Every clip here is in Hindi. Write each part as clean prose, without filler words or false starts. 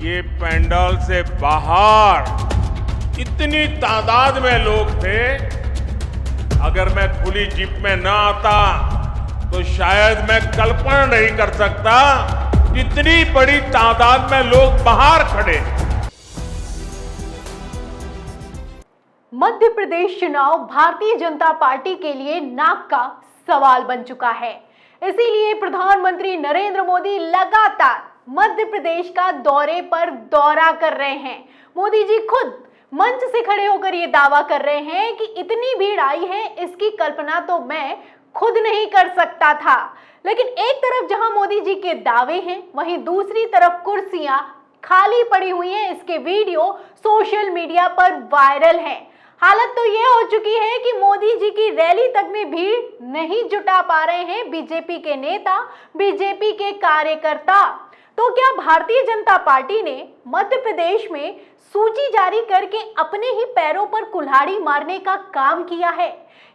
ये पंडाल से बाहर इतनी तादाद में लोग थे, अगर मैं खुली जीप में न आता तो शायद मैं कल्पना नहीं कर सकता इतनी बड़ी तादाद में लोग बाहर खड़े। मध्य प्रदेश चुनाव भारतीय जनता पार्टी के लिए नाक का सवाल बन चुका है। इसीलिए प्रधानमंत्री नरेंद्र मोदी लगातार मध्य प्रदेश का दौरे पर दौरा कर रहे हैं। मोदी जी खुद मंच से खड़े होकर ये दावा कर रहे हैं कि इतनी भीड़ आई है, इसकी कल्पना तो मैं खुद नहीं कर सकता था। लेकिन एक तरफ जहां मोदी जी के दावे हैं, वहीं दूसरी तरफ कुर्सियां खाली पड़ी हुई हैं। इसके वीडियो सोशल मीडिया पर वायरल हैं। हालत तो ये हो चुकी है कि मोदी जी की रैली तक में भीड़ नहीं जुटा पा रहे हैं बीजेपी के नेता, बीजेपी के कार्यकर्ता। तो क्या भारतीय जनता पार्टी ने मध्य प्रदेश में सूची जारी करके अपने ही पैरों पर कुल्हाड़ी मारने का काम किया है?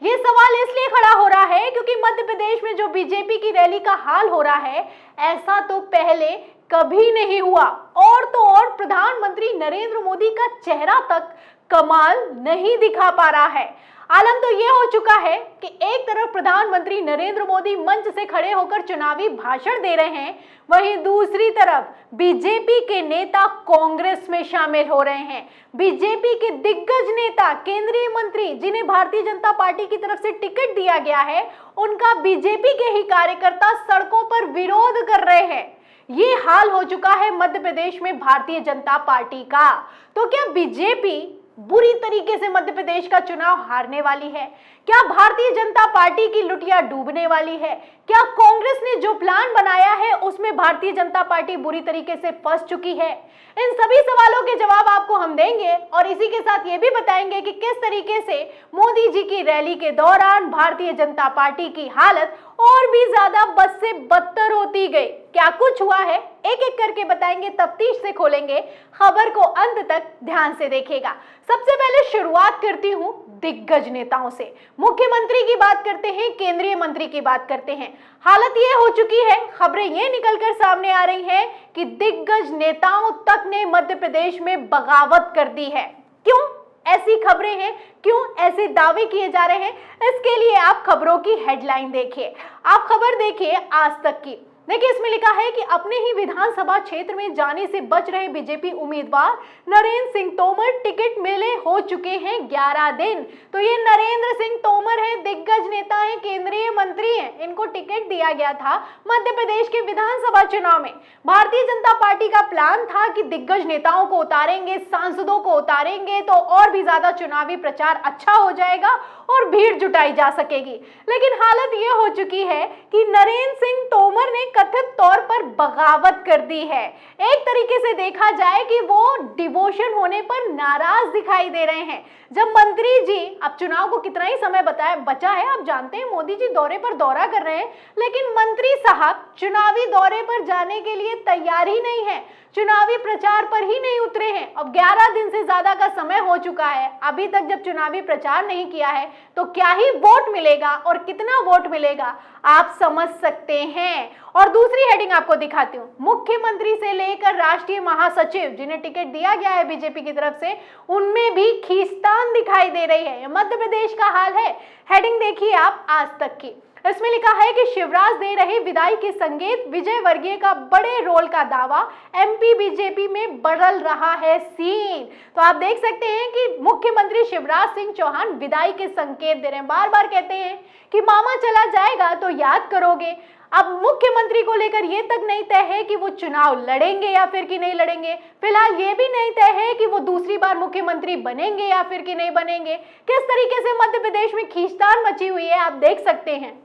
ये सवाल इसलिए खड़ा हो रहा है क्योंकि मध्य प्रदेश में जो बीजेपी की रैली का हाल हो रहा है, ऐसा तो पहले कभी नहीं हुआ। और तो और प्रधानमंत्री नरेंद्र मोदी का चेहरा तक कमाल नहीं दिखा पा रहा है। आलम तो ये हो चुका है कि एक तरफ प्रधानमंत्री नरेंद्र मोदी मंच से खड़े होकर चुनावी भाषण दे रहे हैं, वहीं दूसरी तरफ बीजेपी के नेता कांग्रेस में शामिल हो रहे हैं। बीजेपी के दिग्गज नेता, केंद्रीय मंत्री जिन्हें भारतीय जनता पार्टी की तरफ से टिकट दिया गया है, उनका बीजेपी के ही कार्यकर्ता सड़कों पर विरोध कर रहे हैं। ये हाल हो चुका है मध्य प्रदेश में भारतीय जनता पार्टी का। तो क्या बीजेपी बुरी तरीके से मध्य प्रदेश का चुनाव हारने वाली है? क्या भारतीय जनता पार्टी की लुटिया डूबने वाली है? क्या कांग्रेस ने जो प्लान बनाया है उसमें भारतीय जनता पार्टी बुरी तरीके से फंस चुकी है? इन सभी सवालों के जवाब आपको हम देंगे और इसी के साथ ये भी बताएंगे कि किस तरीके से मोदी जी की रैली के दौरान भारतीय जनता पार्टी की हालत और भी ज्यादा बद से बदतर होती गई। क्या कुछ हुआ है, एक एक करके बताएंगे, तफ्तीश से खोलेंगे। खबर को अंत तक ध्यान से देखिएगा। सबसे पहले शुरुआत करती हूं दिग्गज नेताओं से। मुख्यमंत्री की बात करते हैं, केंद्रीय मंत्री की बात करते हैं। हालत ये हो चुकी है, खबरें ये निकलकर सामने आ रही हैं कि दिग्गज नेताओं तक ने मध्य प्रदेश में बगावत कर दी है। क्यों ऐसी खबरें हैं, क्यों ऐसे दावे किए जा रहे हैं? इसके लिए आप खबरों की हेडलाइन देखिए। आप खबर देखिए आज तक की। देखिए, इसमें लिखा है कि अपने ही विधानसभा क्षेत्र में जाने से बच रहे बीजेपी उम्मीदवार नरेंद्र सिंह तोमर टिकट मिले हो चुके हैं 11 दिन। तो ये नरेंद्र सिंह तोमर हैं, दिग्गज नेता हैं, केंद्रीय मंत्री हैं। इनको टिकट दिया गया था मध्य प्रदेश के विधानसभा चुनाव में। भारतीय जनता पार्टी का प्लान था कि दिग्गज नेताओं को उतारेंगे, सांसदों को उतारेंगे तो और भी ज्यादा चुनावी प्रचार अच्छा हो जाएगा और भीड़ जुटाई जा सकेगी। लेकिन हालत ये हो चुकी है कि नरेंद्र सिंह तोमर ने कथित तौर पर बगावत कर दी है। एक तरीके से देखा जाए कि वो डिवोशन होने पर नाराज दिखाई दे रहे हैं। जब मंत्री जी, अब चुनाव को कितना ही समय बचा है, आप जानते हैं मोदी जी दौरे पर दौरा कर रहे हैं, लेकिन मंत्री साहब चुनावी दौरे पर जाने के लिए तैयार ही नहीं है, चुनावी प्रचार पर ही नहीं उतरे हैं। अब 11 दिन से ज्यादा का समय हो चुका है, अभी तक जब चुनावी प्रचार नहीं किया है तो क्या ही वोट मिलेगा और कितना वोट मिलेगा आप समझ सकते हैं। और दूसरी हेडिंग आपको दिखाती हूँ। मुख्यमंत्री से लेकर राष्ट्रीय महासचिव जिन्हें टिकट दिया गया है बीजेपी की तरफ से, उनमें भी खींचतान दिखाई दे रही है। मध्य प्रदेश का हाल है। हेडिंग देखिए आप आज तक की। इसमें लिखा है कि शिवराज दे रहे विदाई के संकेत, विजय वर्गीय का बड़े रोल का दावा, एमपी बीजेपी में बदल रहा है सीन। तो आप देख सकते हैं कि मुख्यमंत्री शिवराज सिंह चौहान विदाई के संकेत दे रहे हैं। बार बार कहते हैं कि मामा चला जाएगा तो याद करोगे। अब मुख्यमंत्री को लेकर ये तक नहीं तय है कि वो चुनाव लड़ेंगे या फिर कि नहीं लड़ेंगे। फिलहाल ये भी नहीं तय है कि वो दूसरी बार मुख्यमंत्री बनेंगे या फिर कि नहीं बनेंगे। किस तरीके से मध्य प्रदेश में खींचतान मची हुई है आप देख सकते हैं।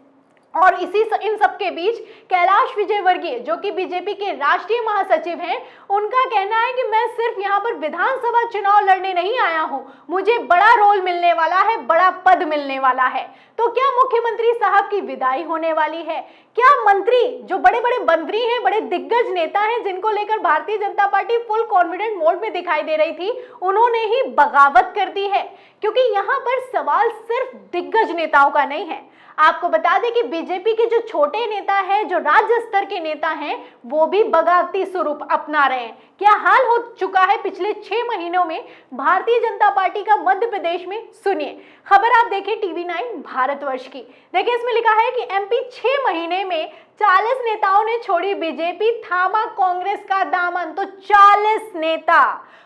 और इन सब के बीच कैलाश विजयवर्गीय जो कि बीजेपी के राष्ट्रीय महासचिव हैं, उनका कहना है कि मैं सिर्फ यहाँ पर विधानसभा चुनाव लड़ने नहीं आया हूँ, मुझे बड़ा रोल मिलने वाला है, बड़ा पद मिलने वाला है। तो क्या मुख्यमंत्री साहब की विदाई होने वाली है? क्या मंत्री जो बड़े बड़े मंत्री हैं, बड़े दिग्गज नेता हैं, जिनको लेकर Bharatiya Janata party full confident mode में दिखाई दे रही थी, उन्होंने ही बगावत कर दी है? क्योंकि यहाँ पर सवाल सिर्फ दिग्गज नेताओं का नहीं है। आपको बता दें कि बीजेपी के जो छोटे नेता हैं, जो राज्य स्तर के नेता हैं, वो भी बगावती स्वरूप अपना रहे हैं। क्या हाल हो चुका है पिछले 6 महीनों में भारतीय जनता पार्टी का मध्य प्रदेश में? सुनिए, खबर आप देखिए TV9 भारतवर्ष की। देखिए, इसमें लिखा है कि MP 6 महीने में 40 नेताओं ने छोड़ी बीजेपी, थामा कांग्रेस का दामन। तो 40 नेता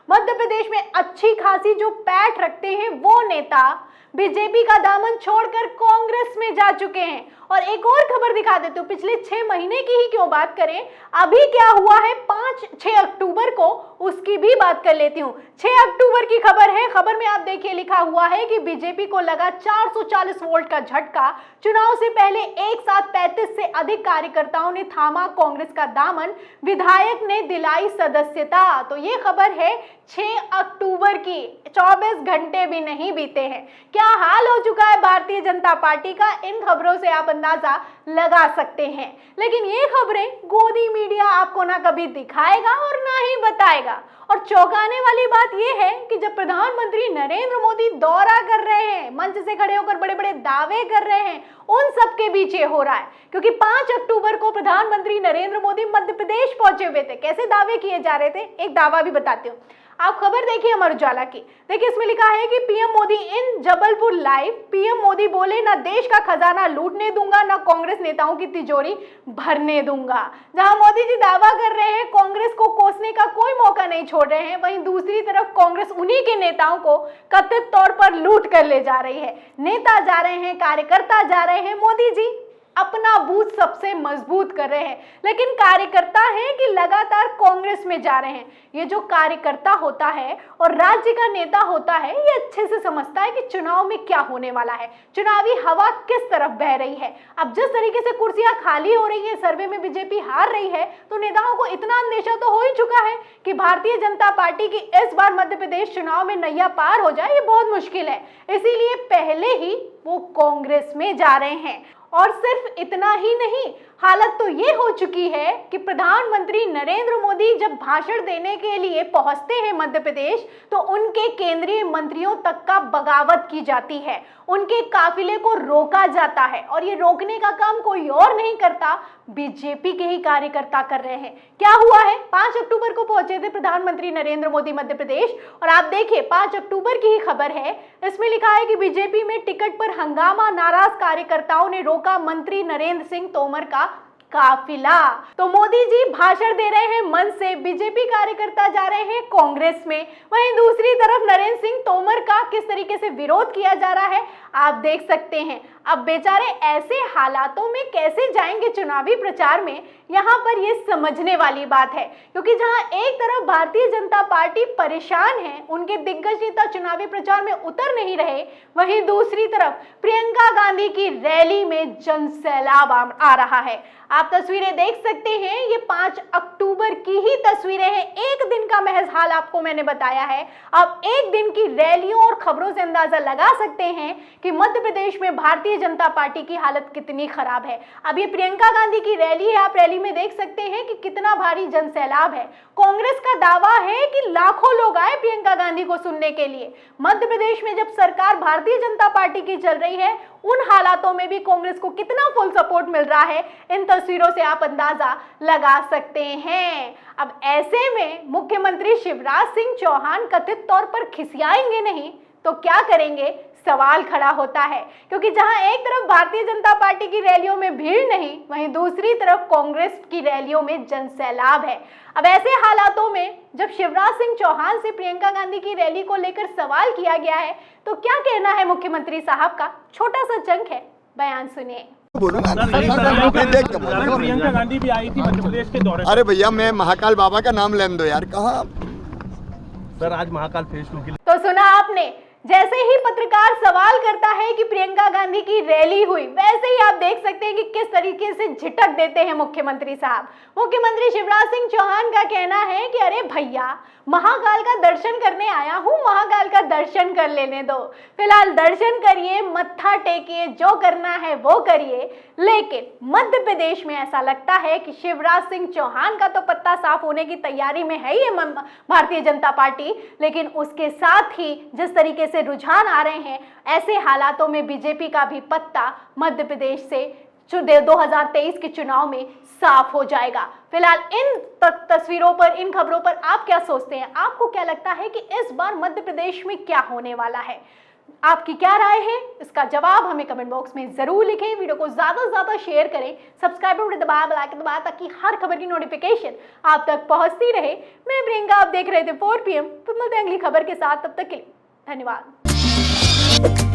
मध्य प्रदेश में अच्छी खासी जो पैठ रखते हैं, वो नेता बीजेपी का दामन छोड़कर कांग्रेस में जा चुके हैं। और एक और खबर दिखा देती हूँ, पिछले 6 महीने की ही क्यों बात करें, अभी क्या हुआ है 6 अक्टूबर को, उसकी भी बात कर लेती हूँ। 6 अक्टूबर की खबर है। खबर में आप देखिए लिखा हुआ है कि बीजेपी को लगा 440 वोल्ट का झटका। चुनाव से पहले एक साथ 35 से अधिक कार्यकर्ताओं ने थामा कांग्रेस का दामन, विधायक ने दिलाई सदस्यता। तो ये खबर है 6 अक्टूबर की, 24 घंटे भी नहीं बीते हैं। क्या हाल हो चुका है भारतीय जनता पार्टी का, इन खबरों से आप अंदाजा लगा सकते हैं। लेकिन ये खबरें गोदी मीडिया आपको ना कभी दिखाएगा और ना ही बताएगा। और चौंकाने वाली बात यह है कि जब प्रधानमंत्री नरेंद्र मोदी दौरा कर रहे हैं, मंच से खड़े होकर बड़े बड़े दावे कर रहे हैं, उन सब के बीच ये हो रहा है। क्योंकि 5 अक्टूबर को प्रधानमंत्री नरेंद्र मोदी मध्य प्रदेश पहुंचे हुए थे। कैसे दावे किए जा रहे थे, एक दावा भी बताती हूँ। आप खबर देखिए अमर उजाला की। देखिए, इसमें लिखा है कि पीएम मोदी इन जबलपुर लाइव। पीएम मोदी बोले, ना देश का खजाना लूटने दूंगा, ना कांग्रेस नेताओं की तिजोरी भरने दूंगा। जहां मोदी जी दावा कर रहे हैं कांग्रेस को कोसने का कोई मौका नहीं छोड़ रहे हैं, वहीं दूसरी तरफ कांग्रेस उन्हीं के नेताओं को कथित तौर पर लूट कर ले जा रही है। नेता जा रहे हैं, कार्यकर्ता जा रहे हैं, मोदी जी अपना बूथ सबसे मजबूत कर रहे हैं, लेकिन कार्यकर्ता हैं कि लगातार कांग्रेस में जा रहे हैं। ये जो कार्यकर्ता होता है और राज्य का नेता होता है, ये अच्छे से समझता है कि चुनाव में क्या होने वाला है, चुनावी हवा किस तरफ बह रही है। अब जिस तरीके से कुर्सियां खाली हो रही है, सर्वे में बीजेपी हार रही है, तो नेताओं को इतना अंदेशा तो हो ही चुका है कि भारतीय जनता पार्टी की इस बार मध्य प्रदेश चुनाव में नैया पार हो जाए, ये बहुत मुश्किल है। इसीलिए पहले ही वो कांग्रेस में जा रहे हैं। और सिर्फ इतना ही नहीं, हालत तो ये हो चुकी है कि प्रधानमंत्री नरेंद्र मोदी जब भाषण देने के लिए पहुंचते हैं मध्य प्रदेश, तो उनके केंद्रीय मंत्रियों तक का बगावत की जाती है, उनके काफिले को रोका जाता है। और ये रोकने का काम कोई और नहीं करता, बीजेपी के ही कार्यकर्ता कर रहे हैं। क्या हुआ है, 5 अक्टूबर को पहुंचे थे प्रधानमंत्री नरेंद्र मोदी मध्य प्रदेश, और आप देखिए 5 अक्टूबर की ही खबर है। इसमें लिखा है कि बीजेपी में टिकट पर हंगामा, नाराज कार्यकर्ताओं ने रोका मंत्री नरेंद्र सिंह तोमर का काफिला। तो मोदी जी भाषण दे रहे हैं मन से, बीजेपी कार्यकर्ता जा रहे हैं कांग्रेस में, वहीं दूसरी तरफ नरेंद्र सिंह तोमर का किस तरीके से विरोध किया जा रहा है आप देख सकते हैं। अब बेचारे ऐसे हालातों में कैसे जाएंगे चुनावी प्रचार में, यहाँ पर ये समझने वाली बात है। क्योंकि जहाँ एक तरफ भारतीय जनता पार्टी परेशान है, उनके दिग्गज नेता चुनावी प्रचार में उतर नहीं रहे, वहीं दूसरी तरफ प्रियंका गांधी की रैली में जनसैलाब आ रहा है। आप तस्वीरें देख सकते हैं, ये 5 अक्टूबर की ही तस्वीरें हैं। एक दिन का महज हाल आपको मैंने बताया है। अब एक दिन की रैलियों और खबरों से अंदाजा लगा सकते हैं कि मध्य प्रदेश में भारतीय जनता पार्टी की हालत कितनी खराब है। अब ये प्रियंका गांधी की रैली है, आप रैली में देख सकते हैं कि कितना भारी जनसैलाब है। कांग्रेस का दावा है कि लाखों लोग आए प्रियंका गांधी को सुनने के लिए। मध्य प्रदेश में जब सरकार भारतीय जनता पार्टी की चल रही है, उन हालातों में भी कांग्रेस को कितना फुल सपोर्ट मिल रहा है, इन तस्वीरों से आप अंदाजा लगा सकते हैं। अब ऐसे में मुख्यमंत्री शिवराज सिंह चौहान कथित तौर पर खिसियाएंगे नहीं तो क्या करेंगे, सवाल खड़ा होता है। क्योंकि जहां एक तरफ भारतीय जनता पार्टी की रैलियों में भीड़ नहीं, वहीं दूसरी तरफ कांग्रेस की रैलियों में जनसैलाब है। अब ऐसे हालातों में जब शिवराज सिंह चौहान से प्रियंका गांधी की रैली को लेकर सवाल किया गया है, तो क्या कहना है मुख्यमंत्री साहब का, छोटा सा चंक है, बयान सुनिए। प्रियंका गांधी भी आई थी मध्य प्रदेश के दौरे। अरे भैया, मैं महाकाल बाबा का नाम लेने दो यार। कहाँ सर, आज महाकाल फेज 2 की। तो सुना आपने, जैसे ही पत्रकार सवाल करता है कि प्रियंका गांधी की रैली हुई, वैसे ही आप देख सकते हैं कि किस तरीके से झिटक देते हैं मुख्यमंत्री साहब। मुख्यमंत्री शिवराज सिंह चौहान का कहना है कि अरे भैया, महाकाल का दर्शन करने आया हूं, महाकाल का दर्शन कर लेने दो, फिलहाल दर्शन करिए, मत्था टेकिए, जो करना है वो करिए। लेकिन मध्य प्रदेश में ऐसा लगता है कि शिवराज सिंह चौहान का तो पत्ता साफ होने की तैयारी में है ही भारतीय जनता पार्टी, लेकिन उसके साथ ही जिस तरीके से रुझान आ रहे हैं, ऐसे हालातों में बीजेपी का भी पत्ता मध्य प्रदेश से 2023 के चुनाव में साफ हो जाएगा। फिलहाल इन तस्वीरों पर, इन खबरों पर आप क्या सोचते हैं? आपको क्या लगता है कि इस बार मध्य प्रदेश में क्या होने वाला है? आपकी क्या राय है? इसका जवाब हमें कमेंट बॉक्स में जरूर लिखें। वीडियो को ज्यादा से ज्यादा शेयर करें, सब्सक्राइब बटन दबाएं, बेल आइकन दबाएं, ताकि हर खबर की नोटिफिकेशन आप तक पहुंचती रहे। मैं प्रियंका, आप देख रहे थे 4 PM। तो मिलते हैं अगली खबर के साथ, तब तक के लिए धन्यवाद।